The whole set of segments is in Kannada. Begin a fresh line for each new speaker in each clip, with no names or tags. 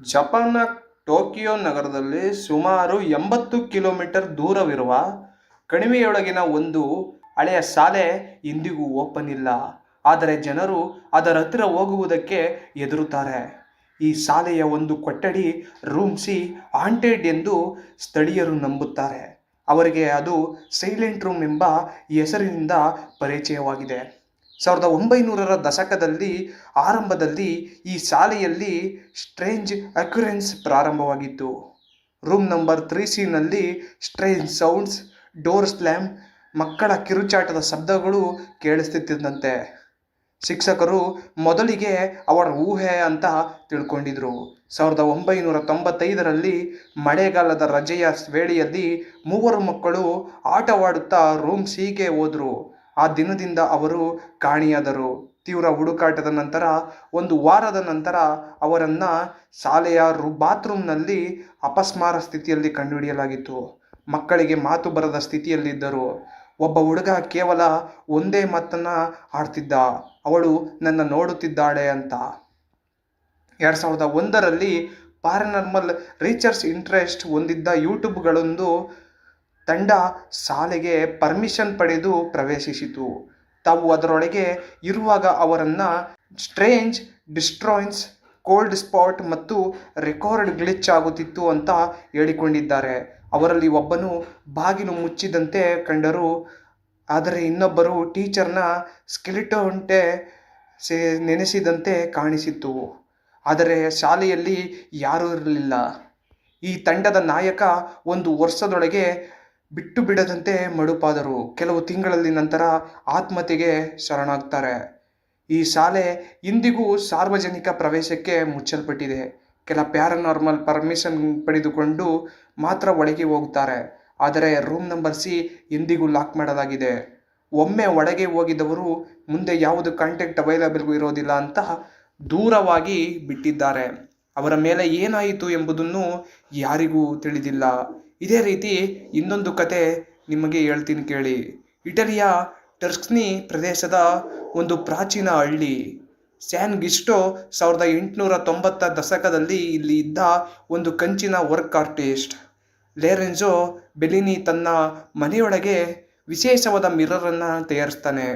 ಜಪಾನ್ನ ಟೋಕಿಯೋ ನಗರದಲ್ಲಿ ಸುಮಾರು 80 ಕಿಲೋಮೀಟರ್ ದೂರವಿರುವ ಕಣಿವೆಯೊಳಗಿನ ಒಂದು ಹಳೆಯ ಶಾಲೆ ಇಂದಿಗೂ ಓಪನ್ ಇಲ್ಲ. ಆದರೆ ಜನರು ಅದರ ಹತ್ತಿರ ಹೋಗುವುದಕ್ಕೆ ಹೆದರುತ್ತಾರೆ. ಈ ಶಾಲೆಯ ಒಂದು ಕೊಠಡಿ ರೂಮ್ ಸಿ ಹಾಂಟೆಡ್ ಎಂದು ಸ್ಥಳೀಯರು ನಂಬುತ್ತಾರೆ. ಅವರಿಗೆ ಅದು ಸೈಲೆಂಟ್ ರೂಮ್ ಎಂಬ ಹೆಸರಿನಿಂದ ಪರಿಚಯವಾಗಿದೆ. 1900ರ ದಶಕದಲ್ಲಿ ಆರಂಭದಲ್ಲಿ ಈ ಶಾಲೆಯಲ್ಲಿ ಸ್ಟ್ರೇಂಜ್ ಅಕ್ಯುರೆನ್ಸ್ ಪ್ರಾರಂಭವಾಗಿತ್ತು. Room number 3C strange sounds, door slam, ಮಕ್ಕಳ ಕಿರುಚಾಟದ ಶಬ್ದಗಳು ಕೇಳಿಸುತ್ತಿದ್ದಂತೆ. ಶಿಕ್ಷಕರು ಮೊದಲಿಗೆ ಅವರ ಊಹೆ ಅಂತ ತಿಳ್ಕೊಂಡಿದ್ರು. 1995ರಲ್ಲಿ ಮಳೆಗಾಲದ ರಜೆಯ ವೇಳೆಯಲ್ಲಿ 3 ಮಕ್ಕಳು ಆಟವಾಡುತ್ತಾ ರೂಮ್ ಸಿಗೆ ಹೋದರು. ಆ ದಿನದಿಂದ ಅವರು ಕಾಣೆಯಾದರು. ತೀವ್ರ ಹುಡುಕಾಟದ ನಂತರ 1 ವಾರದ ನಂತರ ಅವರನ್ನು ಶಾಲೆಯ ಬಾತ್ರೂಮ್ನಲ್ಲಿ ಅಪಸ್ಮಾರ ಸ್ಥಿತಿಯಲ್ಲಿ ಕಂಡುಹಿಡಿಯಲಾಗಿತ್ತು. ಮಕ್ಕಳಿಗೆ ಮಾತು ಬರದ ಸ್ಥಿತಿಯಲ್ಲಿದ್ದರು. ಒಬ್ಬ ಹುಡುಗ ಕೇವಲ ಒಂದೇ ಮಾತನ್ನು ಆಡ್ತಿದ್ದ, ಅವಳು ನನ್ನ ನೋಡುತ್ತಿದ್ದಾಳೆ ಅಂತ. 2001ರಲ್ಲಿ ಪ್ಯಾರಾನಾರ್ಮಲ್ ರಿಸರ್ಚ್ ಇಂಟ್ರೆಸ್ಟ್ ಹೊಂದಿದ್ದ ಯೂಟ್ಯೂಬ್ಗಳೊಂದು ತಂಡ ಶಾಲೆಗೆ ಪರ್ಮಿಷನ್ ಪಡೆದು ಪ್ರವೇಶಿಸಿತು. ತಾವು ಅದರೊಳಗೆ ಇರುವಾಗ ಅವರನ್ನು ಸ್ಟ್ರೇಂಜ್ ಡಿಸ್ಟರ್ಬೆನ್ಸ್, ಕೋಲ್ಡ್ ಸ್ಪಾಟ್ ಮತ್ತು ರೆಕಾರ್ಡ್ ಗ್ಲಿಚ್ ಆಗುತ್ತಿತ್ತು ಅಂತ ಹೇಳಿಕೊಂಡಿದ್ದಾರೆ. ಅವರಲ್ಲಿ ಒಬ್ಬನು ಬಾಗಿಲು ಮುಚ್ಚಿದಂತೆ ಕಂಡರು, ಆದರೆ ಇನ್ನೊಬ್ಬರು ಟೀಚರ್ನ ಸ್ಕೆಲಿಟನ್ಗೆ ನೆನೆಸಿದಂತೆ ಕಾಣಿಸಿತು. ಆದರೆ ಶಾಲೆಯಲ್ಲಿ ಯಾರೂ ಇರಲಿಲ್ಲ. ಈ ತಂಡದ ನಾಯಕ 1 ವರ್ಷದೊಳಗೆ ಬಿಟ್ಟು ಬಿಡದಂತೆ ಮಡುಪಾದರು. ಕೆಲವು ತಿಂಗಳಲ್ಲಿ ನಂತರ ಆತ್ಮಹತ್ಯೆಗೆ ಶರಣಾಗ್ತಾರೆ. ಈ ಶಾಲೆ ಇಂದಿಗೂ ಸಾರ್ವಜನಿಕ ಪ್ರವೇಶಕ್ಕೆ ಮುಚ್ಚಲ್ಪಟ್ಟಿದೆ. ಕೆಲ ಪ್ಯಾರಾನಾರ್ಮಲ್ ಪರ್ಮಿಷನ್ ಪಡೆದುಕೊಂಡು ಮಾತ್ರ ಒಳಗೆ ಹೋಗುತ್ತಾರೆ. ಆದರೆ ರೂಮ್ ನಂಬರ್ ಸಿ ಇಂದಿಗೂ ಲಾಕ್ ಮಾಡಲಾಗಿದೆ. ಒಮ್ಮೆ ಒಳಗೆ ಹೋಗಿದವರು ಮುಂದೆ ಯಾವುದು ಕಾಂಟ್ಯಾಕ್ಟ್ ಅವೈಲಬಲ್ ಇರೋದಿಲ್ಲ ಅಂತ ದೂರವಾಗಿ ಬಿಟ್ಟಿದ್ದಾರೆ. ಅವರ ಮೇಲೆ ಏನಾಯಿತು ಎಂಬುದನ್ನು ಯಾರಿಗೂ ತಿಳಿದಿಲ್ಲ. ಇದೇ ರೀತಿ ಇನ್ನೊಂದು ಕತೆ ನಿಮಗೆ ಹೇಳ್ತೀನಿ ಕೇಳಿ. ಇಟಲಿಯ ಟಸ್ಕನಿ ಪ್ರದೇಶದ ಒಂದು ಪ್ರಾಚೀನ ಹಳ್ಳಿ ಸ್ಯಾನ್ ಗಿಸ್ಟೋ. 1890 ದಶಕದಲ್ಲಿ ಇಲ್ಲಿ ಇದ್ದ ಒಂದು ಕಂಚಿನ ವರ್ಕ್ ಆರ್ಟಿಸ್ಟ್ ಲಾರೆನ್ಜೋ ಬೆಲ್ಲಿನಿ ತನ್ನ ಮನೆಯೊಳಗೆ ವಿಶೇಷವಾದ ಮಿರರನ್ನು ತಯಾರಿಸ್ತಾನೆ.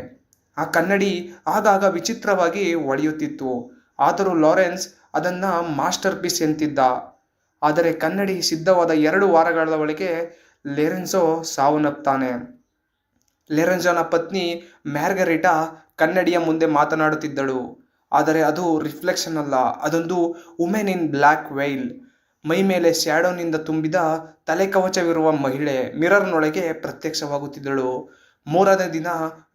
ಆ ಕನ್ನಡಿ ಆಗಾಗ ವಿಚಿತ್ರವಾಗಿ ಹೊಳೆಯುತ್ತಿತ್ತು. ಆದರೂ ಲಾರೆನ್ಸ್ ಅದನ್ನು ಮಾಸ್ಟರ್ ಪೀಸ್ ಎಂತಿದ್ದ. ಆದರೆ ಕನ್ನಡಿ ಸಿದ್ಧವಾದ 2 ವಾರಗಳ ಒಳಗೆ ಲಾರೆನ್ಜೋ ಸಾವನ್ನಪ್ತಾನೆ. ಲಾರೆನ್ಜೋನ ಪತ್ನಿ ಮಾರ್ಗರಿಟಾ ಕನ್ನಡಿಯ ಮುಂದೆ ಮಾತನಾಡುತ್ತಿದ್ದಳು. ಆದರೆ ಅದು ರಿಫ್ಲೆಕ್ಷನ್ ಅಲ್ಲ, ಅದೊಂದು ವುಮೆನ್ ಇನ್ ಬ್ಲ್ಯಾಕ್ ವೈಲ್. ಮೈ ಮೇಲೆ ಶ್ಯಾಡೋನಿಂದ ತುಂಬಿದ ತಲೆಕವಚವಿರುವ ಮಹಿಳೆ ಮಿರರ್ನೊಳಗೆ ಪ್ರತ್ಯಕ್ಷವಾಗುತ್ತಿದ್ದಳು. 3ನೇ ದಿನ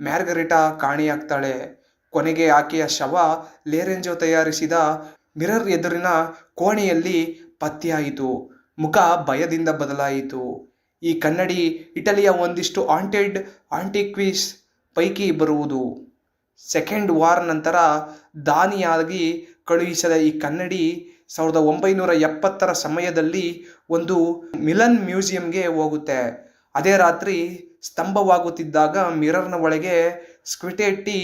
ಮಾರ್ಗರಿಟಾ ಕಾಣೆಯಾಗ್ತಾಳೆ. ಕೊನೆಗೆ ಆಕೆಯ ಶವ ಲಾರೆನ್ಜೋ ತಯಾರಿಸಿದ ಮಿರರ್ ಎದುರಿನ ಕೋಣೆಯಲ್ಲಿ ಪತ್ತೆಯಾಯಿತು. ಮುಖ ಭಯದಿಂದ ಬದಲಾಯಿತು. ಈ ಕನ್ನಡಿ ಇಟಲಿಯ ಒಂದಿಷ್ಟು ಹಾಂಟೆಡ್ ಆಂಟಿಕ್ವೀಸ್ ಪೈಕಿ ಬರುವುದು. ಸೆಕೆಂಡ್ ವಾರ್ ನಂತರ ದಾನಿಯಾಗಿ ಕಳುಹಿಸಿದ ಈ ಕನ್ನಡಿ 1970ರ ಸಮಯದಲ್ಲಿ ಒಂದು ಮಿಲನ್ ಮ್ಯೂಸಿಯಂಗೆ ಹೋಗುತ್ತೆ. ಅದೇ ರಾತ್ರಿ ಸ್ತಂಭವಾಗುತ್ತಿದ್ದಾಗ ಮಿರರ್ನ ಒಳಗೆ ಸ್ಕ್ವಿಟೆಟ್ಟಿ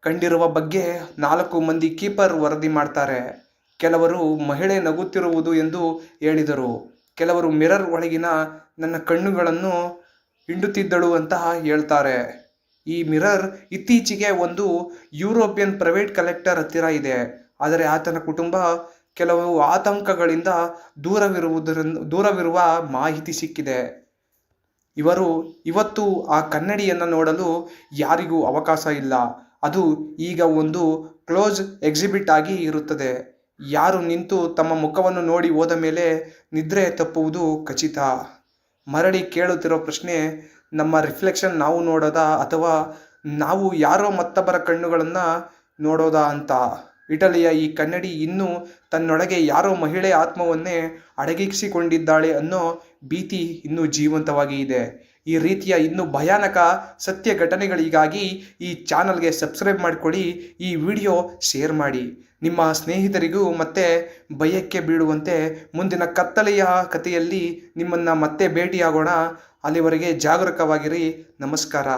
ಕಂಡಿರುವ ಬಗ್ಗೆ 4 ಮಂದಿ ಕೀಪರ್ ವರದಿ ಮಾಡ್ತಾರೆ. ಕೆಲವರು ಮಹಿಳೆ ನಗುತ್ತಿರುವುದು ಎಂದು ಹೇಳಿದರು. ಕೆಲವರು ಮಿರರ್ ಒಳಗಿನ ನನ್ನ ಕಣ್ಣುಗಳನ್ನು ಹಿಂಡುತ್ತಿದ್ದಳು ಅಂತ ಹೇಳ್ತಾರೆ. ಈ ಮಿರರ್ ಇತ್ತೀಚೆಗೆ ಒಂದು ಯುರೋಪಿಯನ್ ಪ್ರೈವೇಟ್ ಕಲೆಕ್ಟರ್ ಹತ್ತಿರ ಇದೆ. ಆದರೆ ಆತನ ಕುಟುಂಬ ಕೆಲವು ಆತಂಕಗಳಿಂದ ದೂರವಿರುವ ಮಾಹಿತಿ ಸಿಕ್ಕಿದೆ. ಇವತ್ತು ಆ ಕನ್ನಡಿಯನ್ನು ನೋಡಲು ಯಾರಿಗೂ ಅವಕಾಶ ಇಲ್ಲ. ಅದು ಈಗ ಒಂದು ಕ್ಲೋಸ್ ಎಕ್ಸಿಬಿಟ್ ಆಗಿ ಇರುತ್ತದೆ. ಯಾರು ನಿಂತು ತಮ್ಮ ಮುಖವನ್ನು ನೋಡಿ ಹೋದ ಮೇಲೆ ನಿದ್ರೆ ತಪ್ಪುವುದು ಖಚಿತ. ಮರಳಿ ಕೇಳುತ್ತಿರೋ ಪ್ರಶ್ನೆ, ನಮ್ಮ ರಿಫ್ಲೆಕ್ಷನ್ ನಾವು ನೋಡೋದಾ ಅಥವಾ ನಾವು ಯಾರೋ ಮತ್ತೊಬ್ಬರ ಕಣ್ಣುಗಳನ್ನು ನೋಡೋದಾ ಅಂತ. ಇಟಲಿಯ ಈ ಕನ್ನಡಿ ಇನ್ನೂ ತನ್ನೊಳಗೆ ಯಾರೋ ಮಹಿಳೆ ಆತ್ಮವನ್ನೇ ಅಡಗಿಸಿಕೊಂಡಿದ್ದಾಳೆ ಅನ್ನೋ ಭೀತಿ ಇನ್ನೂ ಜೀವಂತವಾಗಿ ಇದೆ. ಈ ರೀತಿಯ ಇನ್ನೂ ಭಯಾನಕ ಸತ್ಯ ಘಟನೆಗಳಿಗಾಗಿ ಈ ಚಾನಲ್ಗೆ ಸಬ್ಸ್ಕ್ರೈಬ್ ಮಾಡಿಕೊಳ್ಳಿ. ಈ ವಿಡಿಯೋ ಶೇರ್ ಮಾಡಿ. ನಿಮ್ಮ ಸ್ನೇಹಿತರಿಗೂ ಮತ್ತೆ ಭಯಕ್ಕೆ ಬೀಳುವಂತೆ ಮುಂದಿನ ಕತ್ತಲೆಯ ಕಥೆಯಲ್ಲಿ ನಿಮ್ಮನ್ನು ಮತ್ತೆ ಭೇಟಿಯಾಗೋಣ. ಅಲ್ಲಿವರೆಗೆ ಜಾಗರೂಕವಾಗಿರಿ. ನಮಸ್ಕಾರ.